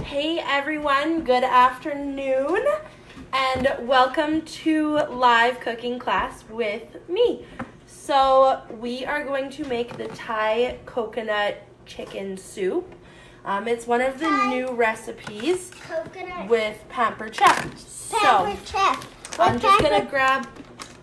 Hey everyone, good afternoon and welcome to live cooking class with me. So we are going to make the Thai coconut chicken soup. It's one of the new recipes with Pampered Chef. So I'm just going to grab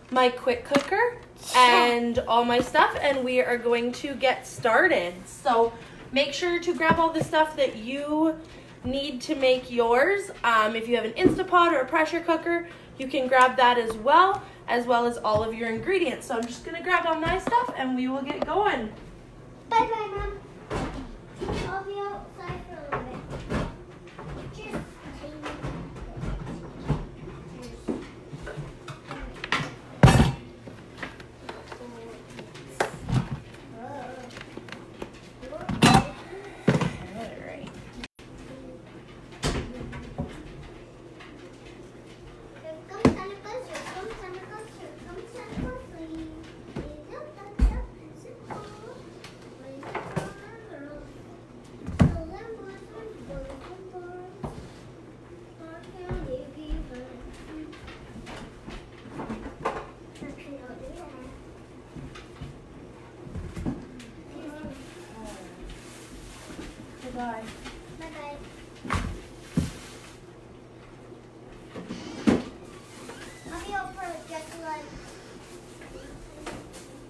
my quick cooker and all my stuff and we are going to get started. So make sure to grab all the stuff that you need to make yours. If you have an Instapot or a pressure cooker, you can grab that as well as all of your ingredients. So I'm just gonna grab all my stuff and we will get going. Bye bye, Mom. I'll be outside for a little bit. Cheers. Bye. Bye-bye. I'll be out for just like...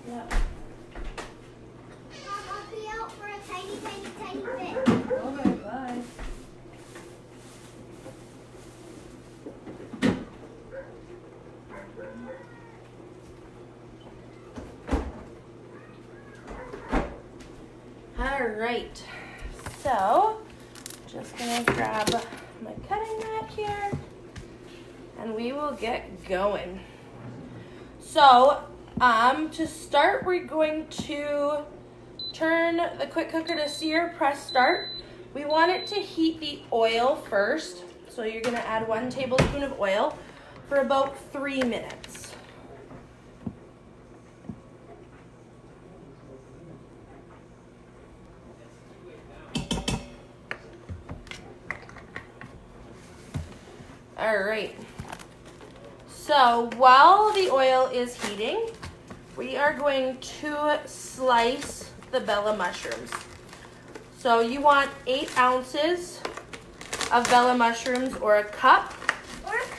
Yeah. Mom, I'll be out for a tiny bit. Okay, bye. All right. So, just gonna grab my cutting mat here and we will get going. So, to start, we're going to turn the quick cooker to sear, press start. We want it to heat the oil first. So you're gonna add 1 tablespoon of oil for about 3 minutes. All right, so while the oil is heating, we are going to slice the Bella mushrooms. So you want 8 ounces of Bella mushrooms or a cup.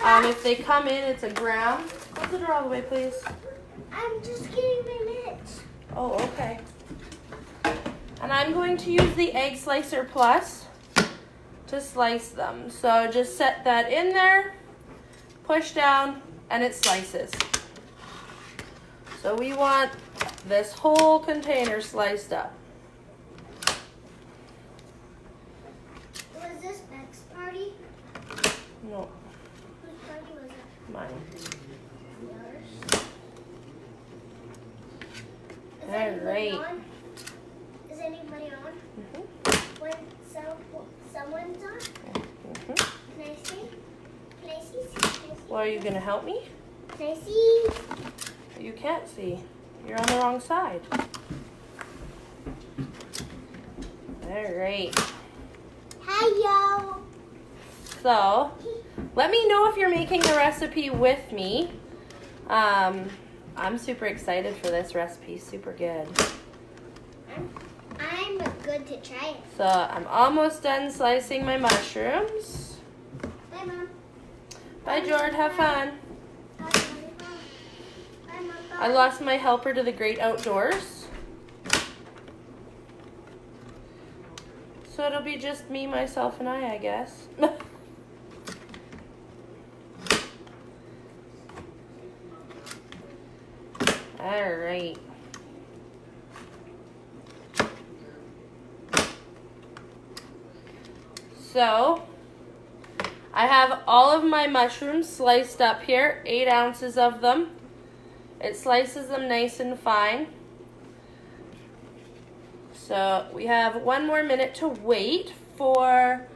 If they come in, it's a gram. Close the door all the way, please. I'm just getting my mitts. Oh, okay. And I'm going to use the Egg Slicer Plus to slice them. So just set that in there, push down, and it slices. So we want this whole container sliced up. Was this Beck's party? No, Whose party was it? mine. Yours. Is All anybody right. on? Is anybody on? When someone's on? Can I see? Can I see? Well, are you gonna help me? Can I see? You can't see. You're on the wrong side. All right. Hi, yo. So, let me know if you're making the recipe with me. I'm super excited for this recipe. Super good. I'm good to try it. So, I'm almost done slicing my mushrooms. Bye, Mom. Bye, George. Have fun. Bye, Mom. I lost my helper to the great outdoors. So it'll be just me, myself, and I guess. All right. So, I have all of my mushrooms sliced up here, 8 ounces of them. It slices them nice and fine. So we have 1 more minute to wait for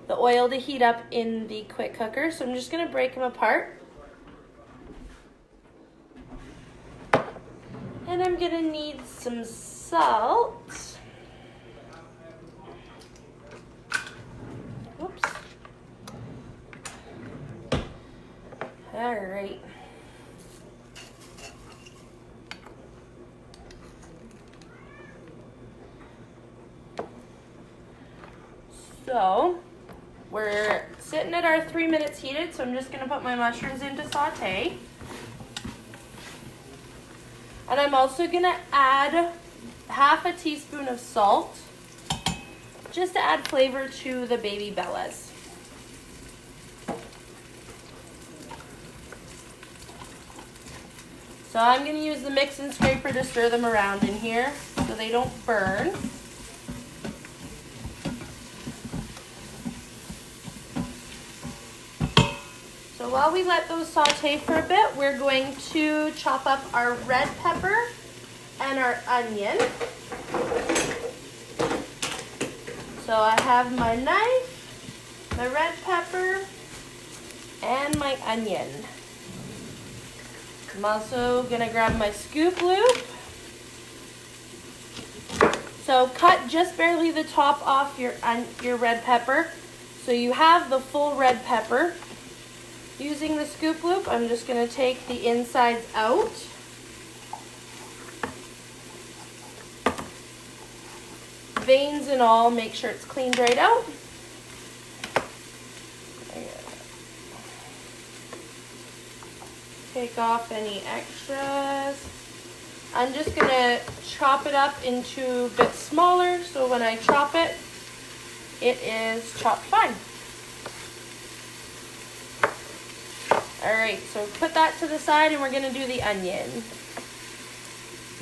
the oil to heat up in the quick cooker. So I'm just gonna break them apart. And I'm gonna need some salt. Oops. All right. So we're sitting at our 3 minutes heated, so I'm just going to put my mushrooms into saute. And I'm also going to add half a teaspoon of salt, just to add flavor to the baby bellas. So I'm going to use the mix and scraper to stir them around in here so they don't burn. So while we let those saute for a bit, we're going to chop up our red pepper and our onion. So I have my knife, my red pepper, and my onion. I'm also gonna grab my scoop loop. So cut just barely the top off your red pepper, so you have the full red pepper. Using the scoop loop, I'm just gonna take the insides out. Veins and all, make sure it's cleaned right out. Take off any extras. I'm just gonna chop it up into bits smaller, so when I chop it, it is chopped fine. All right, so put that to the side and we're gonna do the onion.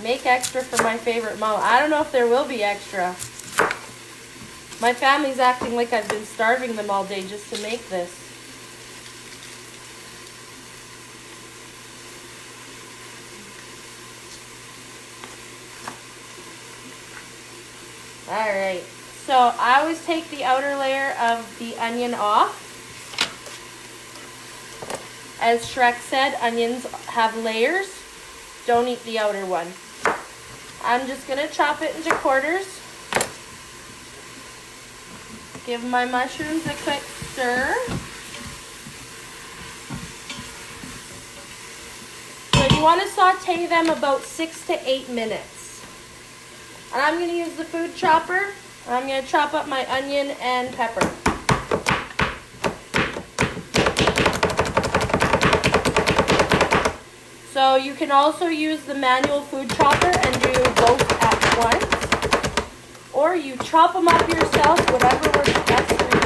Make extra for my favorite mama. I don't know if there will be extra. My family's acting like I've been starving them all day just to make this. All right, so I always take the outer layer of the onion off. As Shrek said, onions have layers. Don't eat the outer one. I'm just gonna chop it into quarters. Give my mushrooms a quick stir. So you want to saute them about 6 to 8 minutes. And I'm going to use the food chopper. I'm going to chop up my onion and pepper. So you can also use the manual food chopper and do both at once. Or you chop them up yourself, whatever works best for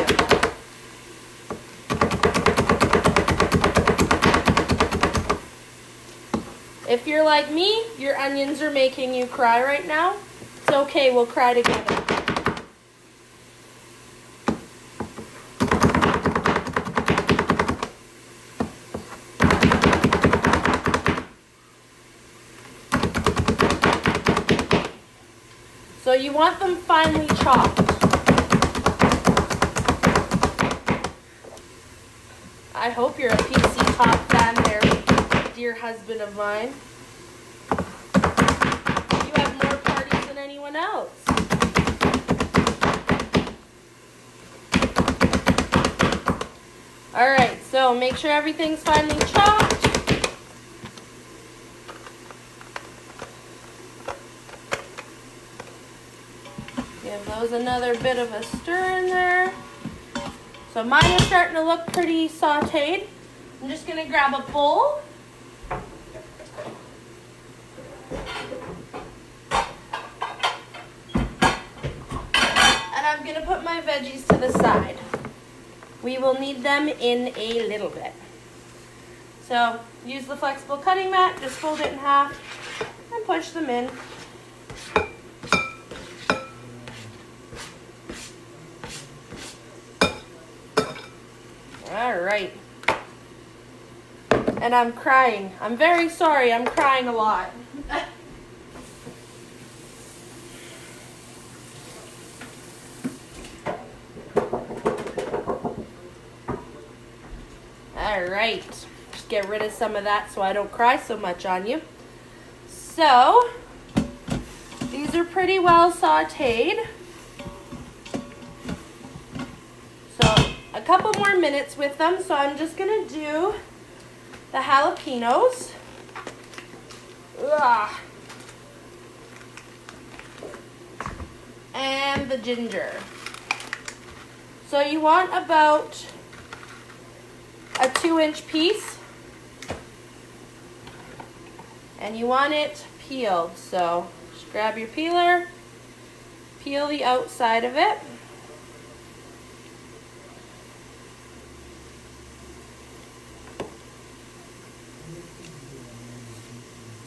you. If you're like me, your onions are making you cry right now. It's okay, we'll cry together. So you want them finely chopped. I hope you're a PC Top fan there, dear husband of mine. You have more parties than anyone else. Alright, so make sure everything's finely chopped. Give those another bit of a stir in there. So mine are starting to look pretty sauteed. I'm just going to grab a bowl. And I'm going to put my veggies to the side. We will need them in a little bit. So use the flexible cutting mat, just fold it in half and push them in. All right. And I'm crying. I'm very sorry. I'm crying a lot. All right. Just get rid of some of that so I don't cry so much on you. So, these are pretty well sauteed. So, a couple more minutes with them, so I'm just gonna do the jalapenos. Ugh. And the ginger. So you want about a 2-inch piece. And you want it peeled. So just grab your peeler, peel the outside of it.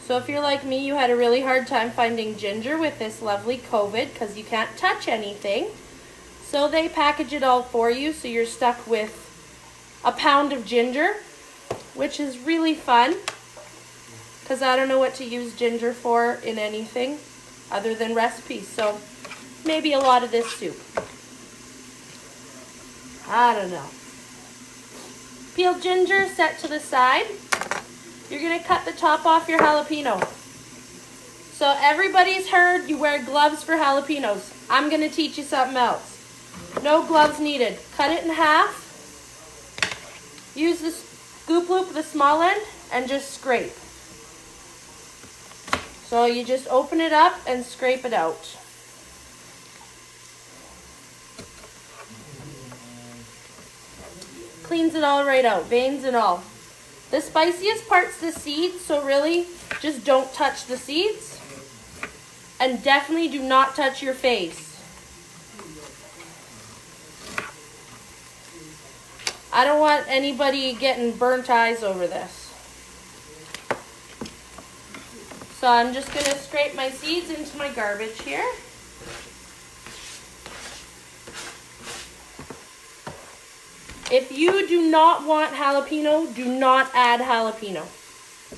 So if you're like me, you had a really hard time finding ginger with this lovely COVID because you can't touch anything. So they package it all for you, so you're stuck with a pound of ginger, which is really fun because I don't know what to use ginger for in anything other than recipes. So maybe a lot of this soup. I don't know. Peeled ginger set to the side. You're gonna cut the top off your jalapeno. So everybody's heard you wear gloves for jalapenos. I'm gonna teach you something else. No gloves needed. Cut it in half. Use the scoop loop, the small end, and just scrape. So you just open it up and scrape it out. Cleans it all right out, veins and all. The spiciest part's the seeds, so really just don't touch the seeds. And definitely do not touch your face. I don't want anybody getting burnt eyes over this. So I'm just going to scrape my seeds into my garbage here. If you do not want jalapeno, do not add jalapeno.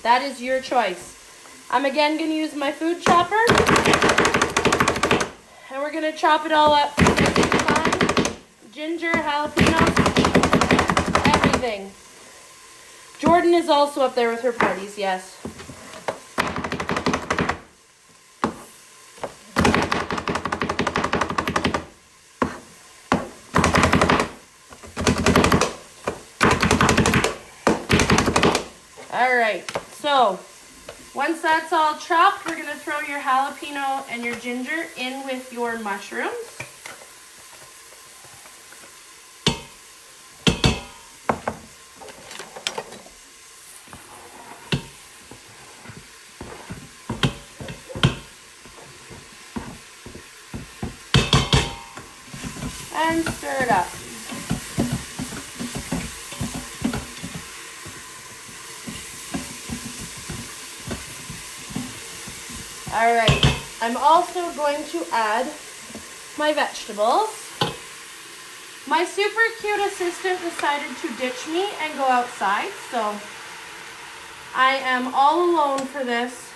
That is your choice. I'm again going to use my food chopper. And we're going to chop it all up. Fine. Ginger, jalapenos, everything. Jordan is also up there with her parties, yes. Alright, so once that's all chopped, we're going to throw your jalapeno and your ginger in with your mushrooms. And stir it up. Alright, I'm also going to add my vegetables. My super cute assistant decided to ditch me and go outside, so I am all alone for this.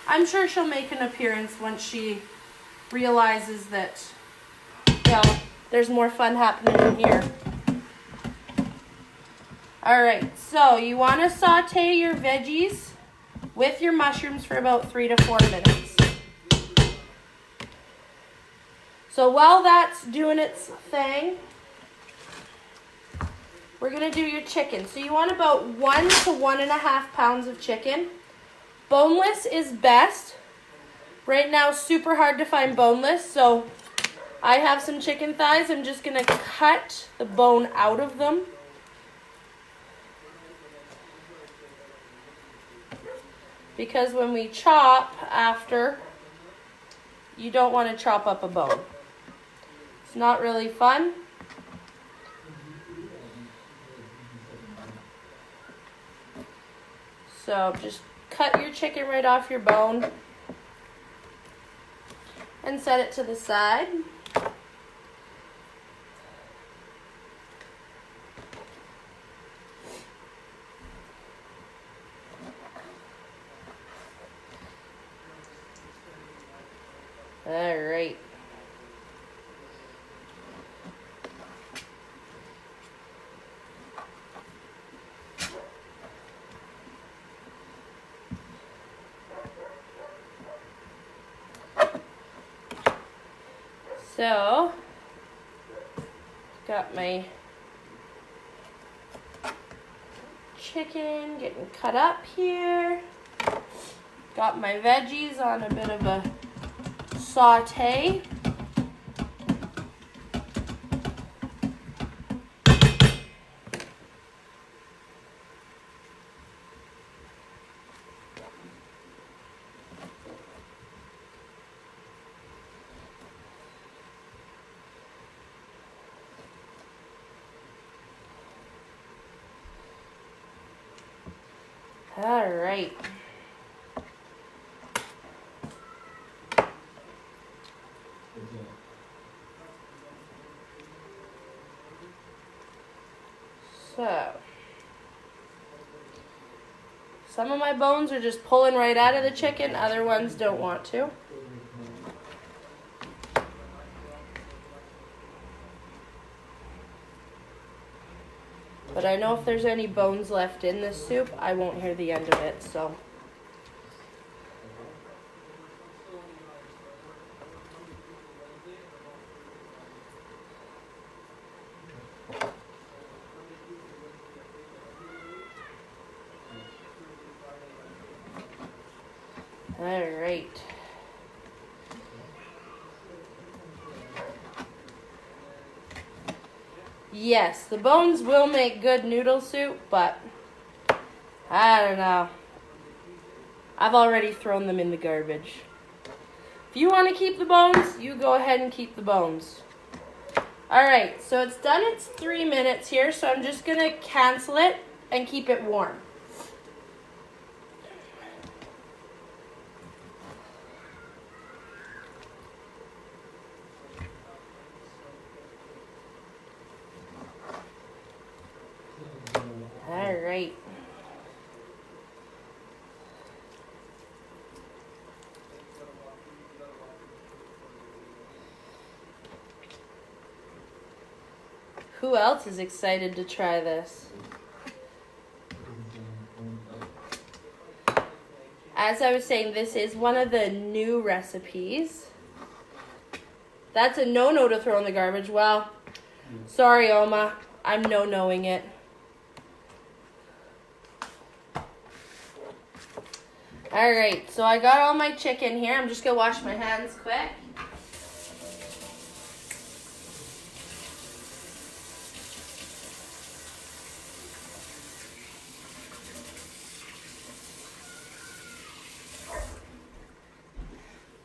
I'm sure she'll make an appearance once she realizes that, well, there's more fun happening in here. Alright, so you want to saute your veggies with your mushrooms for about 3 to 4 minutes. So while that's doing its thing, we're going to do your chicken. So you want about 1 to 1.5 pounds of chicken. Boneless is best. Right now, super hard to find boneless, so I have some chicken thighs. I'm just going to cut the bone out of them. Because when we chop after, you don't want to chop up a bone. It's not really fun. So just cut your chicken right off your bone and set it to the side. All right. So, got my chicken getting cut up here. Got my veggies on a bit of a saute. All right. So, some of my bones are just pulling right out of the chicken, other ones don't want to. But I know if there's any bones left in this soup, I won't hear the end of it, so. All right. Yes, the bones will make good noodle soup, but I don't know. I've already thrown them in the garbage. If you want to keep the bones, you go ahead and keep the bones. All right, so it's done its 3 minutes here, so I'm just going to cancel it and keep it warm. All right. Who else is excited to try this? As I was saying, this is one of the new recipes. That's a no-no to throw in the garbage. Well, sorry, Oma. I'm no-knowing it. All right, so I got all my chicken here. I'm just going to wash my hands quick.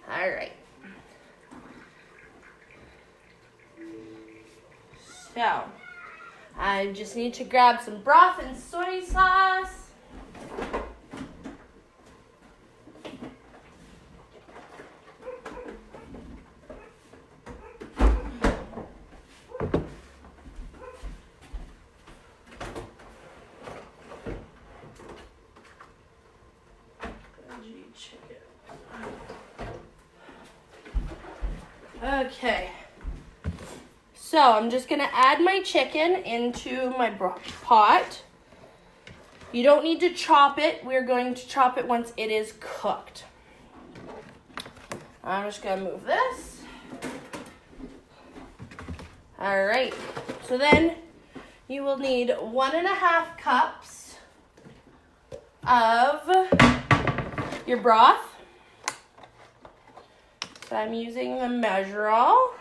All right. So, I just need to grab some broth and soy sauce. Okay, so I'm just going to add my chicken into my pot. You don't need to chop it. We're going to chop it once it is cooked. I'm just going to move this. All right, so then you will need 1.5 cups of your broth. So I'm using the Measure-All.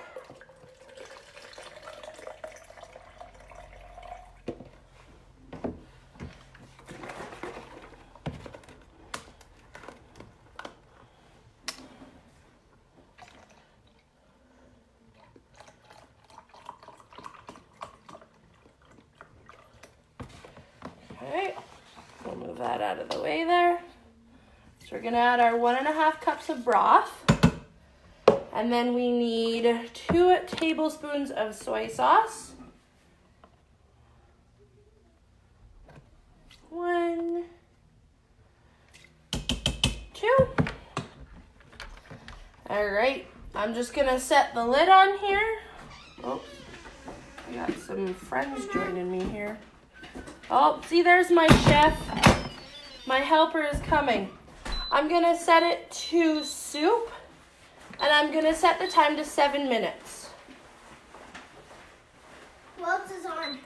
Okay, we'll move that out of the way there. So we're gonna add our 1.5 cups of broth. And then we need 2 tablespoons of soy sauce. 1, 2. All right, I'm just gonna set the lid on here. Oh, I got some friends joining me here. Oh, see, there's my chef. My helper is coming. I'm gonna set it to soup. And I'm going to set the time to 7 minutes. Who else is on?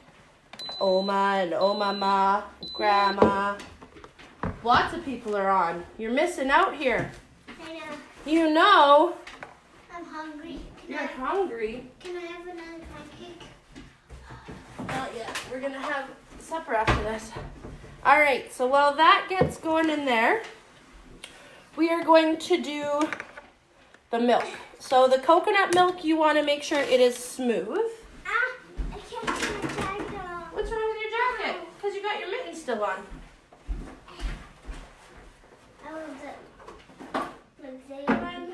Oma and Oma Ma, Grandma. Lots of people are on. You're missing out here. I know. You know. I'm hungry. You're hungry. Can I have another pancake? Not yet. We're going to have supper after this. All right, so while that gets going in there, we are going to do the milk. So the coconut milk, you want to make sure it is smooth. Ah, I can't put my jacket on. What's wrong with your jacket? Because you got your mittens still on. I want the one.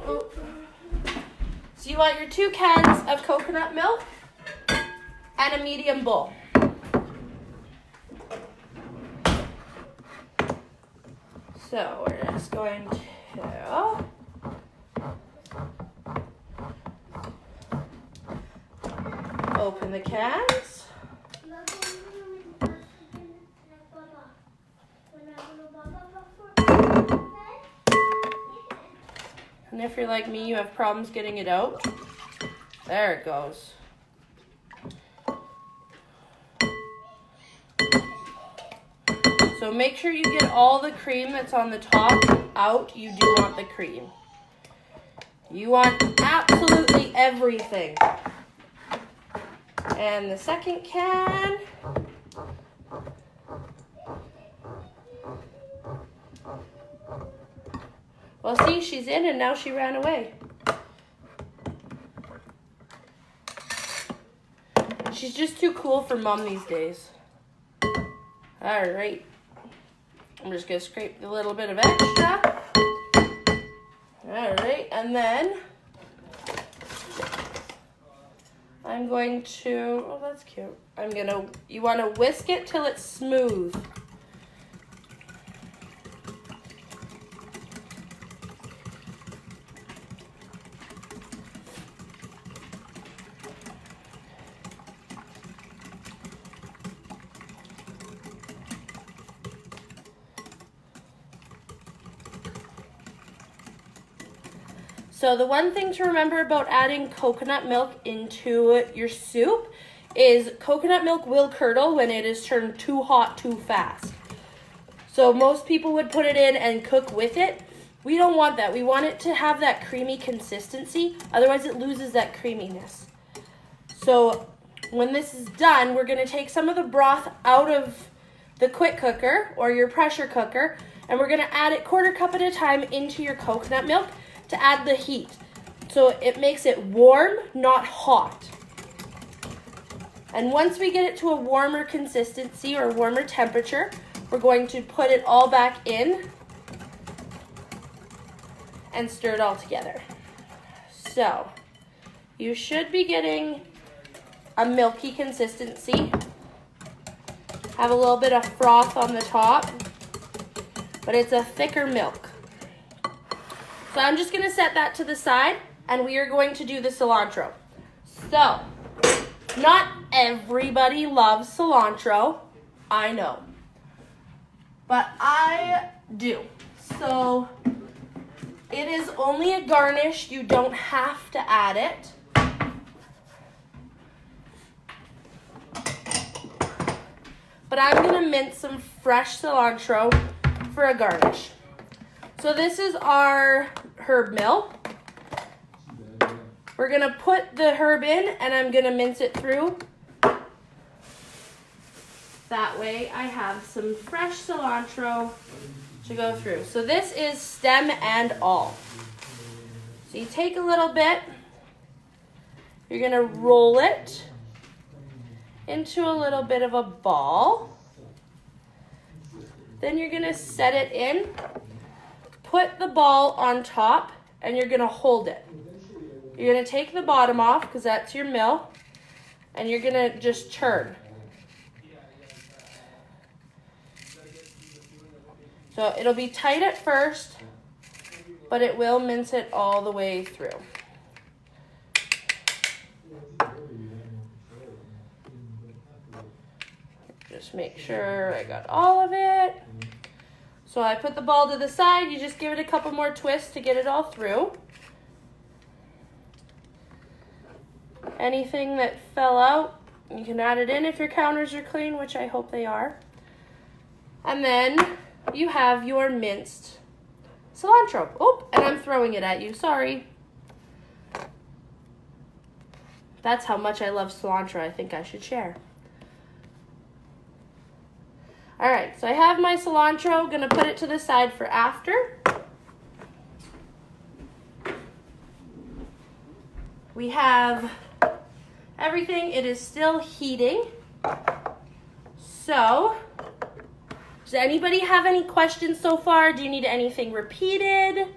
Oh. So you want your 2 cans of coconut milk and a medium bowl. So we're just going to open the cans. And if you're like me, you have problems getting it out. There it goes. So make sure you get all the cream that's on the top out. You do want the cream. You want absolutely everything. And the second can. Well, see, she's in and now she ran away. She's just too cool for mom these days. All right. I'm just going to scrape a little bit of extra. All right, and then I'm going to, oh, that's cute. You want to whisk it till it's smooth. So the one thing to remember about adding coconut milk into your soup is coconut milk will curdle when it is turned too hot too fast. So most people would put it in and cook with it. We don't want that. We want it to have that creamy consistency. Otherwise it loses that creaminess. So when this is done, we're going to take some of the broth out of the quick cooker or your pressure cooker, and we're going to add it 1/4 cup at a time into your coconut milk to add the heat. So it makes it warm, not hot. And once we get it to a warmer consistency or warmer temperature, we're going to put it all back in and stir it all together. So you should be getting a milky consistency. Have a little bit of froth on the top, but it's a thicker milk. So I'm just going to set that to the side, and we are going to do the cilantro. So, not everybody loves cilantro, I know, but I do. So, it is only a garnish. You don't have to add it. But I'm going to mince some fresh cilantro for a garnish. So this is our herb mill. We're going to put the herb in, and I'm going to mince it through. That way I have some fresh cilantro to go through. So this is stem and all. So you take a little bit, you're going to roll it into a little bit of a ball. Then you're going to set it in. Put the ball on top, and you're going to hold it. You're going to take the bottom off, because that's your mill, and you're going to just turn. So it'll be tight at first, but it will mince it all the way through. Just make sure I got all of it. So I put the ball to the side. You just give it a couple more twists to get it all through. anything that fell out. You can add it in if your counters are clean, which I hope they are. And then you have your minced cilantro. Oh, and I'm throwing it at you, sorry. That's how much I love cilantro, I think I should share. All right, so I have my cilantro, gonna put it to the side for after. We have everything, it is still heating. So, does anybody have any questions so far? Do you need anything repeated?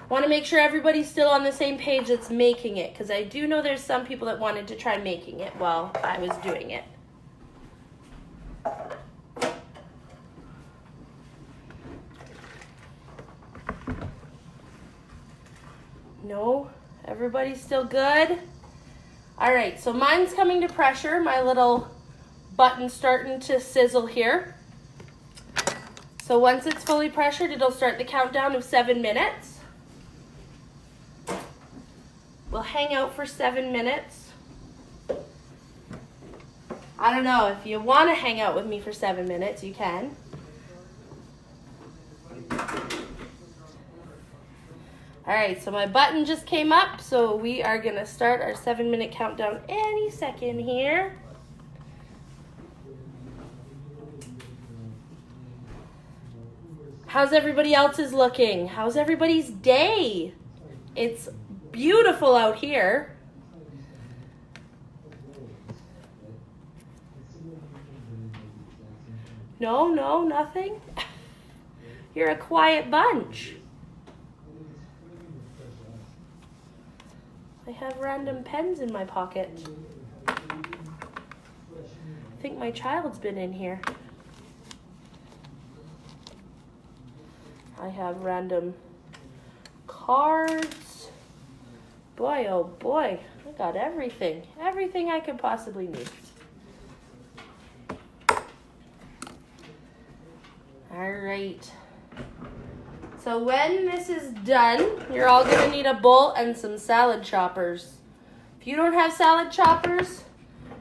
Want to make sure everybody's still on the same page that's making it, because I do know there's some people that wanted to try making it while I was doing it. No? Everybody's still good? All right, so mine's coming to pressure. My little button's starting to sizzle here. So once it's fully pressured, it'll start the countdown of 7 minutes. We'll hang out for 7 minutes. I don't know, if you want to hang out with me for 7 minutes, you can. All right, so my button just came up, so we are gonna start our 7-minute countdown any second here. How's everybody else's looking? How's everybody's day? It's beautiful out here. No, nothing. You're a quiet bunch. I have random pens in my pocket. I think my child's been in here. I have random cards. Boy, oh boy, I got everything. Everything I could possibly need. All right. So when this is done, you're all gonna need a bowl and some salad choppers. If you don't have salad choppers,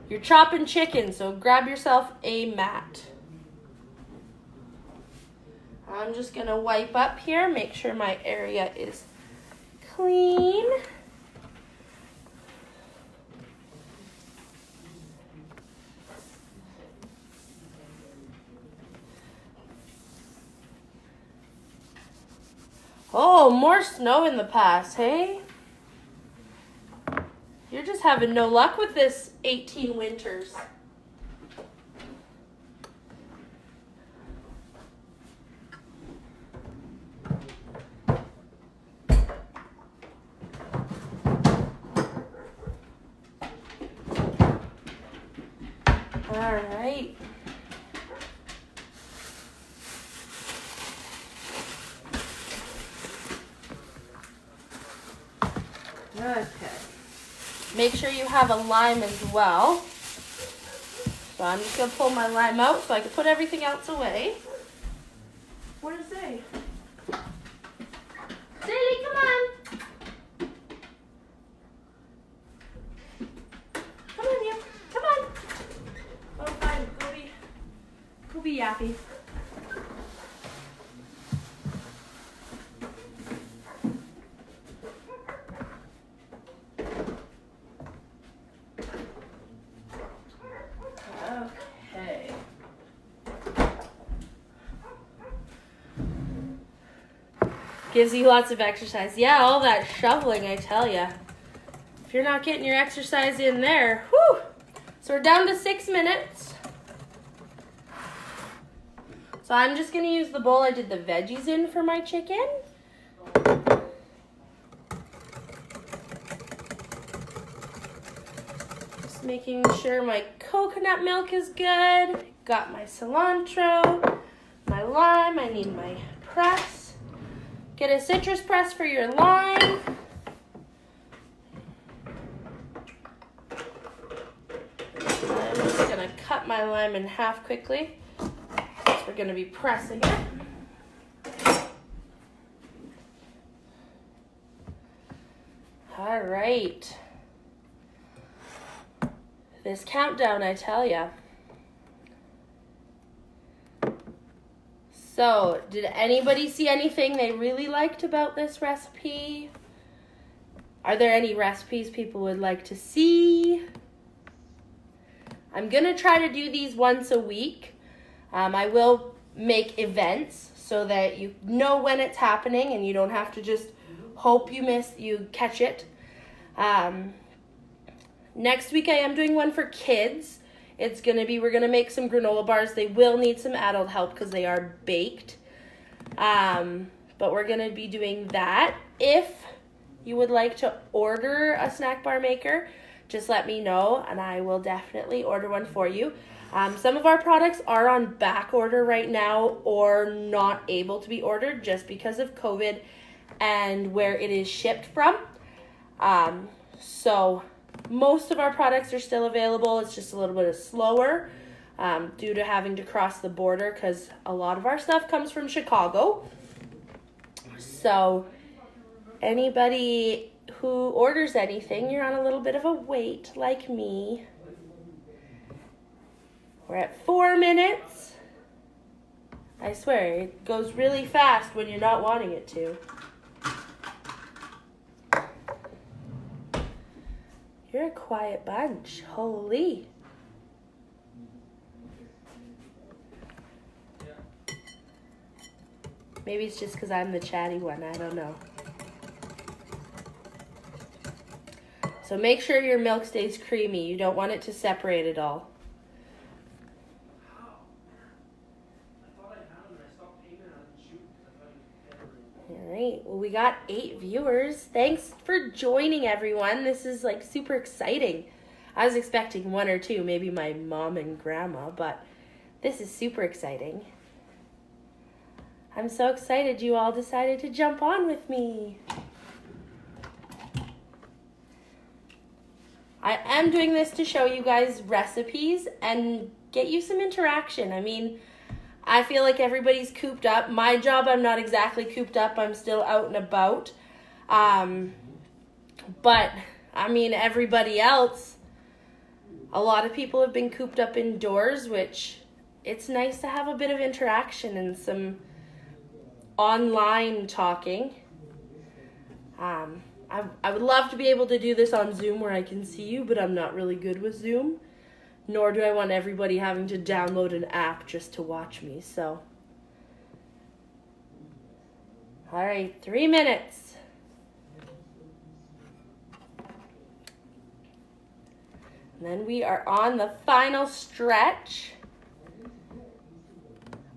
you're chopping chicken, so grab yourself a mat. I'm just gonna wipe up here, make sure my area is clean. Oh, more snow in the past, hey? You're just having no luck with this 18 winters. All right. Okay. Make sure you have a lime as well. So I'm just going to pull my lime out so I can put everything else away. What does it say? Lily, come on. Come on, you. Come on. Oh, fine. Go be yappy. Gives you lots of exercise. Yeah, all that shoveling, I tell ya. If you're not getting your exercise in there, whew. So we're down to 6 minutes. So I'm just gonna use the bowl I did the veggies in for my chicken. Just making sure my coconut milk is good. Got my cilantro, my lime, I need my press. Get a citrus press for your lime. I'm just gonna cut my lime in half quickly, since we're gonna be pressing it. All right. this countdown, I tell ya. So, did anybody see anything they really liked about this recipe? Are there any recipes people would like to see? I'm going to try to do these once a week. I will make events so that you know when it's happening and you don't have to just hope you catch it. Next week I am doing one for kids. We're going to make some granola bars. They will need some adult help because they are baked. But we're going to be doing that. If you would like to order a snack bar maker, just let me know and I will definitely order one for you. Some of our products are on back order right now or not able to be ordered just because of COVID and where it is shipped from. So most of our products are still available. It's just a little bit slower due to having to cross the border because a lot of our stuff comes from Chicago. So anybody who orders anything, you're on a little bit of a wait like me. We're at 4 minutes. I swear, it goes really fast when you're not wanting it to. You're a quiet bunch. Holy. Maybe it's just because I'm the chatty one. I don't know. So make sure your milk stays creamy. You don't want it to separate at all. Alright, well we got 8 viewers. Thanks for joining, everyone. This is like super exciting. I was expecting 1 or 2, maybe my mom and grandma, but this is super exciting. I'm so excited you all decided to jump on with me. I am doing this to show you guys recipes and get you some interaction. I mean, I feel like everybody's cooped up. My job, I'm not exactly cooped up. I'm still out and about. But, I mean, everybody else, a lot of people have been cooped up indoors, which it's nice to have a bit of interaction and some online talking. I would love to be able to do this on Zoom where I can see you, but I'm not really good with Zoom. Nor do I want everybody having to download an app just to watch me, so. All right, 3 minutes. And then we are on the final stretch.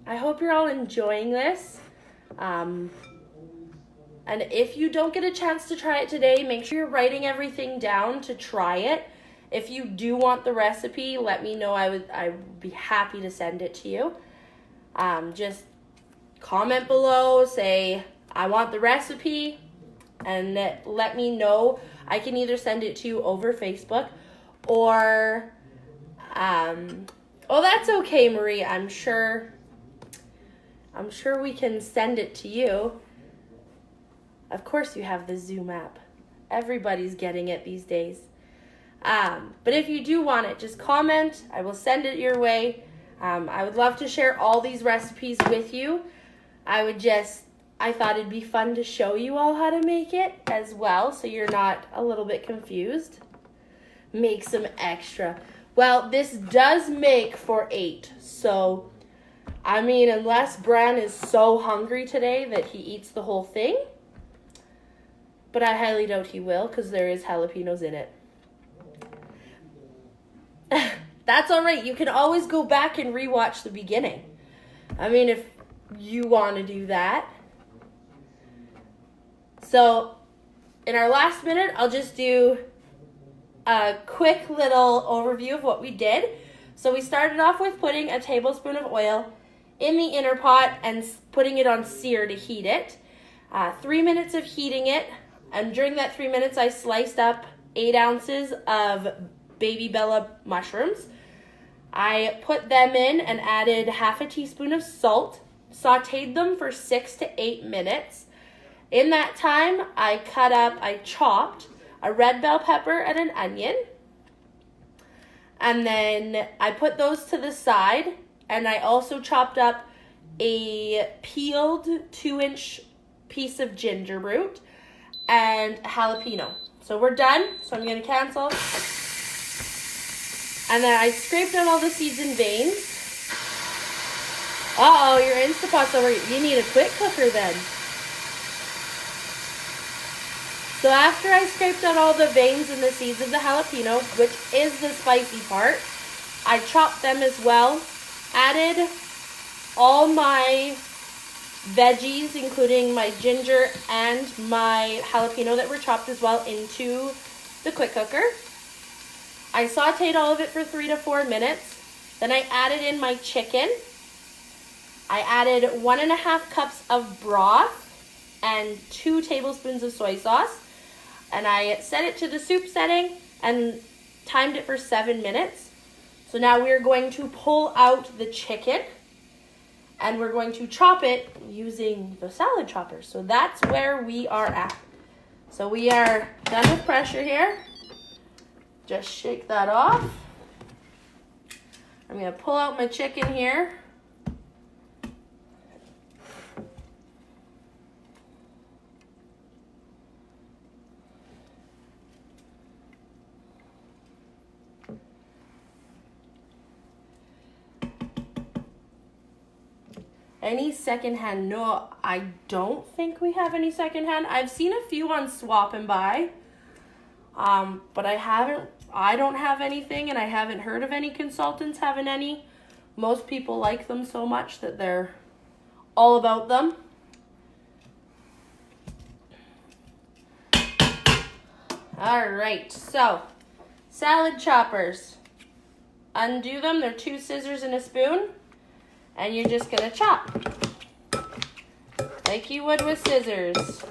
I hope you're all enjoying this. And if you don't get a chance to try it today, make sure you're writing everything down to try it. If you do want the recipe, let me know. I would be happy to send it to you. Just comment below, say, I want the recipe, and let me know. I can either send it to you over Facebook or, oh, that's okay, Marie. I'm sure we can send it to you. Of course you have the Zoom app. Everybody's getting it these days. But if you do want it, just comment. I will send it your way. I would love to share all these recipes with you. I thought it'd be fun to show you all how to make it as well, so you're not a little bit confused. Make some extra. Well, this does make for 8, so, I mean, unless Bran is so hungry today that he eats the whole thing, but I highly doubt he will because there is jalapenos in it. That's all right. You can always go back and rewatch the beginning. I mean, if you want to do that. So, in our last minute, I'll just do a quick little overview of what we did. So we started off with putting a tablespoon of oil in the inner pot and putting it on sear to heat it. 3 minutes of heating it. And during that 3 minutes, I sliced up 8 ounces of Baby Bella mushrooms. I put them in and added half a teaspoon of salt, sauteed them for 6 to 8 minutes. In that time, I chopped a red bell pepper and an onion. And then I put those to the side, and I also chopped up a peeled 2-inch piece of ginger root and jalapeno. So we're done. So I'm going to cancel. And then I scraped out all the seeds and veins. Uh-oh, your Instapot's over. You need a quick cooker then. So after I scraped out all the veins and the seeds of the jalapeno, which is the spicy part, I chopped them as well. Added all my veggies, including my ginger and my jalapeno that were chopped as well, into the quick cooker. I sauteed all of it for 3 to 4 minutes. Then I added in my chicken. I added 1.5 cups of broth and 2 tablespoons of soy sauce. And I set it to the soup setting and timed it for 7 minutes. So now we're going to pull out the chicken and we're going to chop it using the salad chopper. So that's where we are at. So we are done with pressure here. Just shake that off. I'm going to pull out my chicken here. Any secondhand? No, I don't think we have any secondhand. I've seen a few on Swap and Buy, but I don't have anything, and I haven't heard of any consultants having any. Most people like them so much that they're all about them. All right, so salad choppers. Undo them. They're 2 scissors and a spoon. And you're just gonna chop like you would with scissors.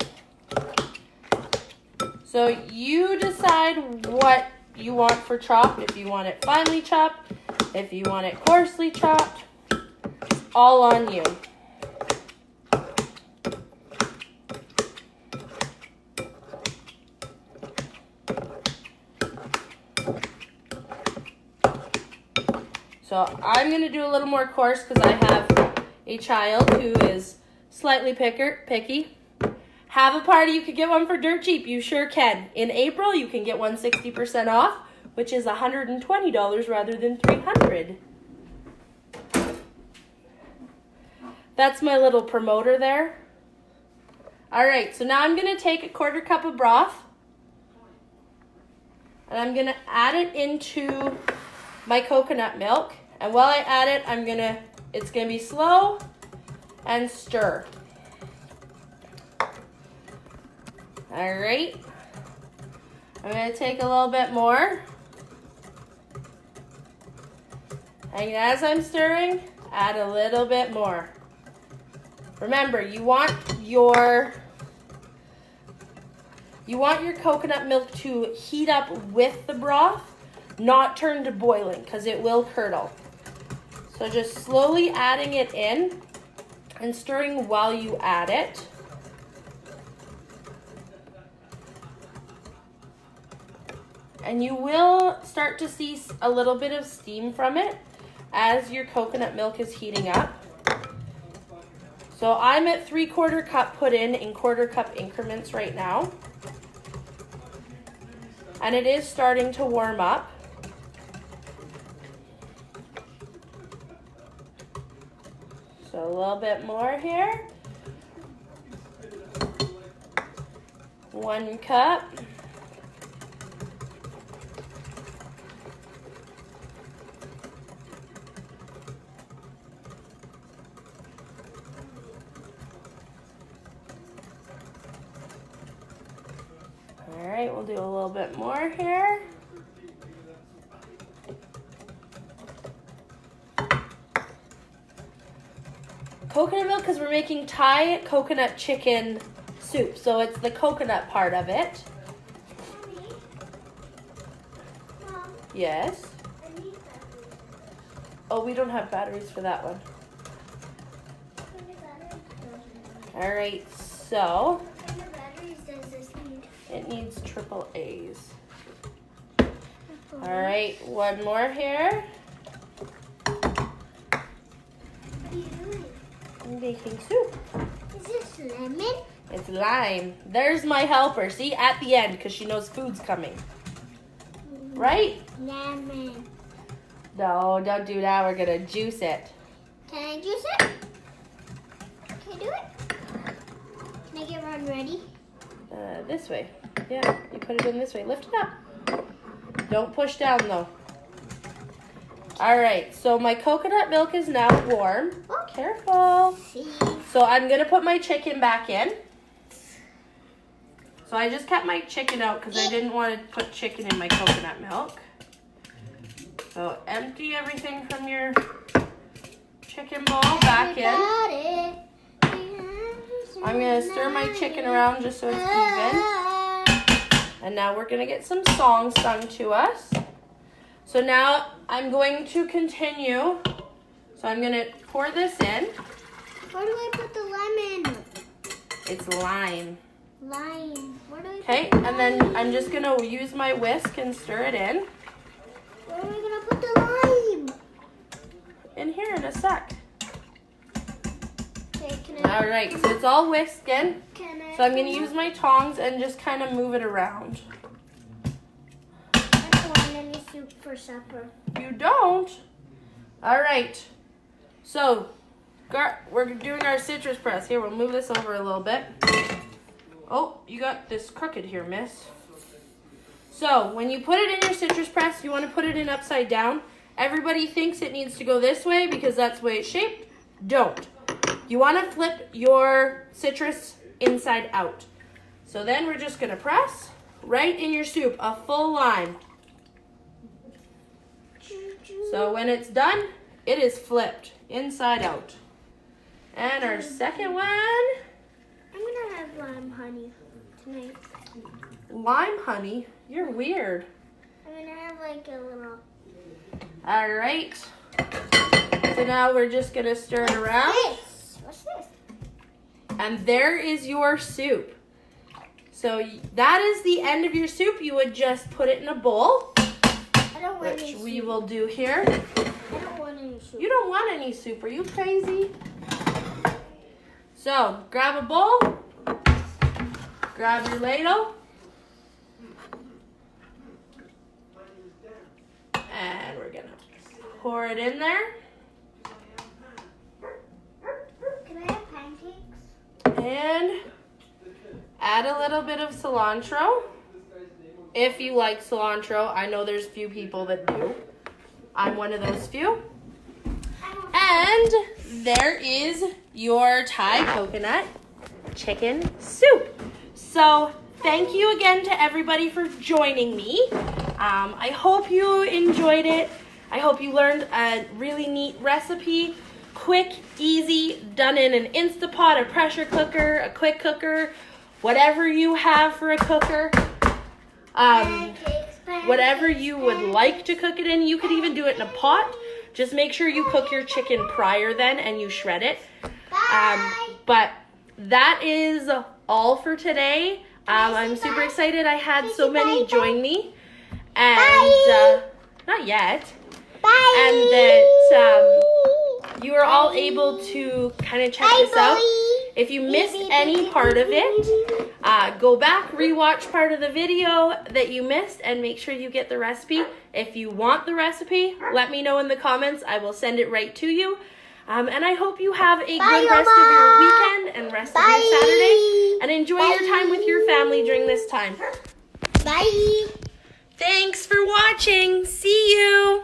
So you decide what you want for chopped. If you want it finely chopped, if you want it coarsely chopped, all on you. So I'm going to do a little more coarse because I have a child who is slightly picky. Have a party, you could get one for dirt cheap. You sure can. In April, you can get one 60% off, which is $120 rather than $300. That's my little promoter there. All right, so now I'm going to take a 1/4 cup of broth, and I'm going to add it into my coconut milk. And while I add it, it's gonna be slow and stir. All right. I'm gonna take a little bit more. And as I'm stirring, add a little bit more. Remember, you want your coconut milk to heat up with the broth, not turn to boiling, because it will curdle. So just slowly adding it in and stirring while you add it. And you will start to see a little bit of steam from it as your coconut milk is heating up. So I'm at 3/4 cup put in 1/4 cup increments right now. And it is starting to warm up. So a little bit more here. 1 cup. All right, we'll do a little bit more here. Coconut milk, because we're making Thai coconut chicken soup, so it's the coconut part of it. Mommy? Mom, Yes. I need batteries. Oh, we don't have batteries for that one. How many batteries? All right, so How many batteries does this need? it needs triple A's. I'll All right, one more here. What are you doing? I'm making soup. Is this lemon? It's lime. There's my helper. See, at the end, because she knows food's coming. Right? Lemon. No, don't do that. We're going to juice it. Can I juice it? Can I do it? Can I get one ready? This way. Yeah, you put it in this way. Lift it up. Don't push down, though. All right, so my coconut milk is now warm. Oh. Careful. See. So I'm going to put my chicken back in. So I just kept my chicken out because I didn't want to put chicken in my coconut milk. So empty everything from your chicken bowl back in. I'm going to stir my chicken around just so it's even. And now we're going to get some songs sung to us. So now I'm going to continue. So I'm going to pour this in. Where do I put the lemon? It's lime. Lime. Where do I Okay, put the and then lime? I'm just going to use my whisk and stir it in. Where am I going to put the lime? In here in a sec. Okay, can I? All right, so it's all whisked in. Can I? So I'm going to use my tongs and just kind of move it around. I don't want any soup for supper. You don't? All right. So we're doing our citrus press. Here, we'll move this over a little bit. Oh, you got this crooked here, miss. So when you put it in your citrus press, you want to put it in upside down. Everybody thinks it needs to go this way because that's the way it's shaped. Don't. You want to flip your citrus inside out. So then we're just going to press right in your soup, a full lime. So when it's done, it is flipped inside out. And our second one, I'm gonna have lime honey tonight. lime honey. You're weird. I'm gonna have like a little. All right. So now we're just going to stir it around. What's this? And there is your soup. So that is the end of your soup. You would just put it in a bowl, I don't want any which soup. we will do here. I don't want any soup. You don't want any soup. Are you crazy? So grab a bowl. Grab your ladle. And we're going to pour it in there. Can I have pancakes? And add a little bit of cilantro. If you like cilantro, I know there's few people that do. I'm one of those few. And there is your Thai coconut chicken soup. So thank you again to everybody for joining me. I hope you enjoyed it. I hope you learned a really neat recipe. Quick, easy, done in an Instapot, a pressure cooker, a quick cooker, whatever you have for a cooker. Whatever you would like to cook it in. You could even do it in a pot. Just make sure you cook your chicken prior then and you shred it. But that is all for today. I'm super excited. I had so many join me. And not yet. Bye. And that you are all able to kind of check this out. If you missed any part of it, go back, rewatch part of the video that you missed, and make sure you get the recipe. If you want the recipe, let me know in the comments. I will send it right to you. And I hope you have a good rest of your weekend and rest of your Saturday. And enjoy your time with your family during this time. Bye. Thanks for watching. See you.